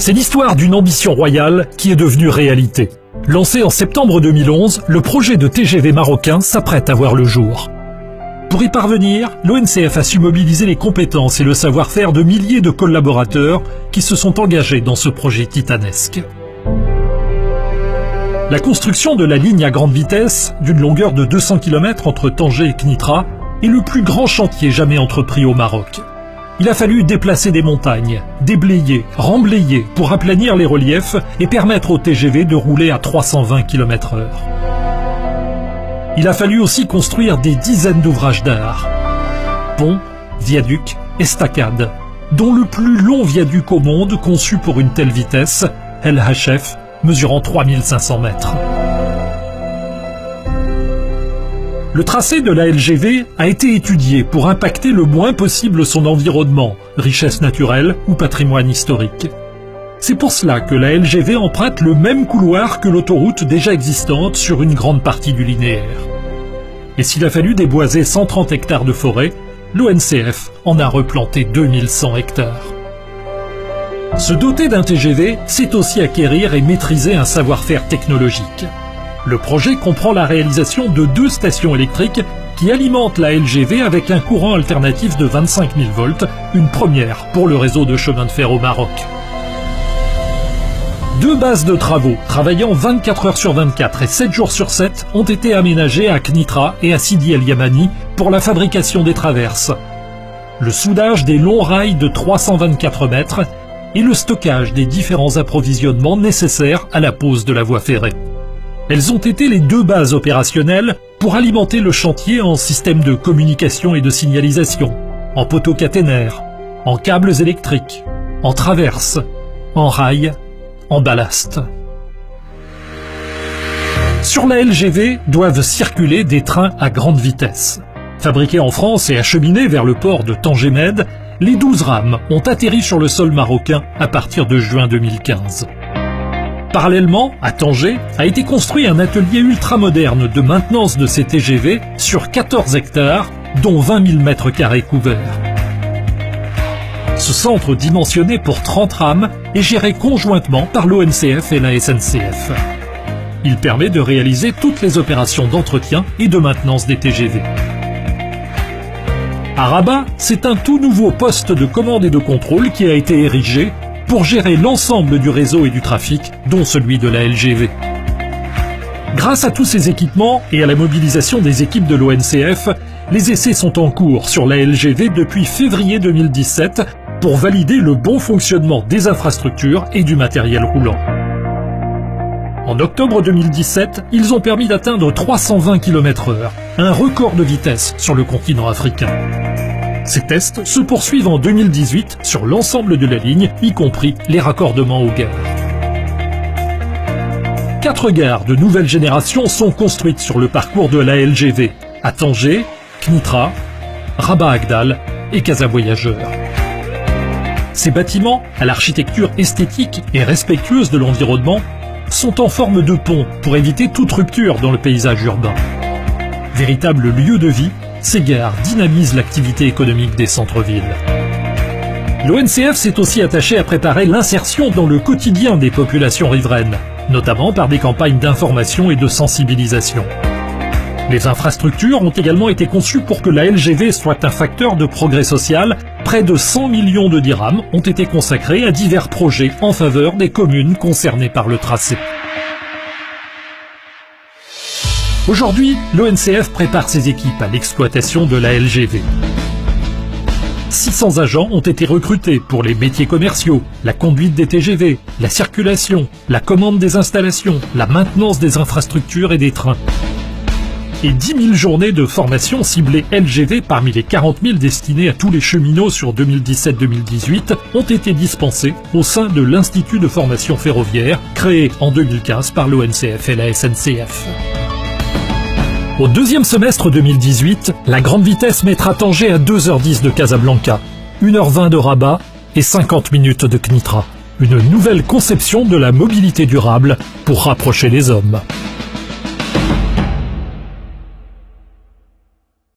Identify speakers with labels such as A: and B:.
A: C'est l'histoire d'une ambition royale qui est devenue réalité. Lancé en septembre 2011, le projet de TGV marocain s'apprête à voir le jour. Pour y parvenir, l'ONCF a su mobiliser les compétences et le savoir-faire de milliers de collaborateurs qui se sont engagés dans ce projet titanesque. La construction de la ligne à grande vitesse, d'une longueur de 200 km entre Tanger et Knitra, est le plus grand chantier jamais entrepris au Maroc. Il a fallu déplacer des montagnes, déblayer, remblayer pour aplanir les reliefs et permettre au TGV de rouler à 320 km/h. Il a fallu aussi construire des dizaines d'ouvrages d'art. Ponts, viaducs, estacades, dont le plus long viaduc au monde conçu pour une telle vitesse, El Hachef, mesurant 3500 mètres. Le tracé de la LGV a été étudié pour impacter le moins possible son environnement, richesse naturelle ou patrimoine historique. C'est pour cela que la LGV emprunte le même couloir que l'autoroute déjà existante sur une grande partie du linéaire. Et s'il a fallu déboiser 130 hectares de forêt, l'ONCF en a replanté 2100 hectares. Se doter d'un TGV, c'est aussi acquérir et maîtriser un savoir-faire technologique. Le projet comprend la réalisation de 2 stations électriques qui alimentent la LGV avec un courant alternatif de 25 000 volts, une première pour le réseau de chemin de fer au Maroc. 2 bases de travaux, travaillant 24 heures sur 24 et 7 jours sur 7, ont été aménagées à Knitra et à Sidi El Yamani pour la fabrication des traverses, le soudage des longs rails de 324 mètres et le stockage des différents approvisionnements nécessaires à la pose de la voie ferrée. Elles ont été les 2 bases opérationnelles pour alimenter le chantier en système de communication et de signalisation, en poteaux caténaires, en câbles électriques, en traverses, en rails, en ballast. Sur la LGV doivent circuler des trains à grande vitesse. Fabriqués en France et acheminés vers le port de Tanger-Med, les 12 rames ont atterri sur le sol marocain à partir de juin 2015. Parallèlement, à Tanger, a été construit un atelier ultramoderne de maintenance de ces TGV sur 14 hectares, dont 20 000 mètres carrés couverts. Ce centre dimensionné pour 30 rames est géré conjointement par l'ONCF et la SNCF. Il permet de réaliser toutes les opérations d'entretien et de maintenance des TGV. À Rabat, c'est un tout nouveau poste de commande et de contrôle qui a été érigé pour gérer l'ensemble du réseau et du trafic, dont celui de la LGV. Grâce à tous ces équipements et à la mobilisation des équipes de l'ONCF, les essais sont en cours sur la LGV depuis février 2017 pour valider le bon fonctionnement des infrastructures et du matériel roulant. En octobre 2017, ils ont permis d'atteindre 320 km/h, un record de vitesse sur le continent africain. Ces tests se poursuivent en 2018 sur l'ensemble de la ligne, y compris les raccordements aux gares. 4 gares de nouvelle génération sont construites sur le parcours de la LGV, à Tanger, Knitra, Rabat-Agdal et Casa-Voyageur. Ces bâtiments, à l'architecture esthétique et respectueuse de l'environnement, sont en forme de pont pour éviter toute rupture dans le paysage urbain. Véritable lieu de vie, ces gares dynamisent l'activité économique des centres-villes. L'ONCF s'est aussi attaché à préparer l'insertion dans le quotidien des populations riveraines, notamment par des campagnes d'information et de sensibilisation. Les infrastructures ont également été conçues pour que la LGV soit un facteur de progrès social. Près de 100 millions de dirhams ont été consacrés à divers projets en faveur des communes concernées par le tracé. Aujourd'hui, l'ONCF prépare ses équipes à l'exploitation de la LGV. 600 agents ont été recrutés pour les métiers commerciaux, la conduite des TGV, la circulation, la commande des installations, la maintenance des infrastructures et des trains. Et 10 000 journées de formation ciblées LGV parmi les 40 000 destinées à tous les cheminots sur 2017-2018 ont été dispensées au sein de l'Institut de formation ferroviaire créé en 2015 par l'ONCF et la SNCF. Au deuxième semestre 2018, la grande vitesse mettra Tanger à 2h10 de Casablanca, 1h20 de Rabat et 50 minutes de Knitra. Une nouvelle conception de la mobilité durable pour rapprocher les hommes.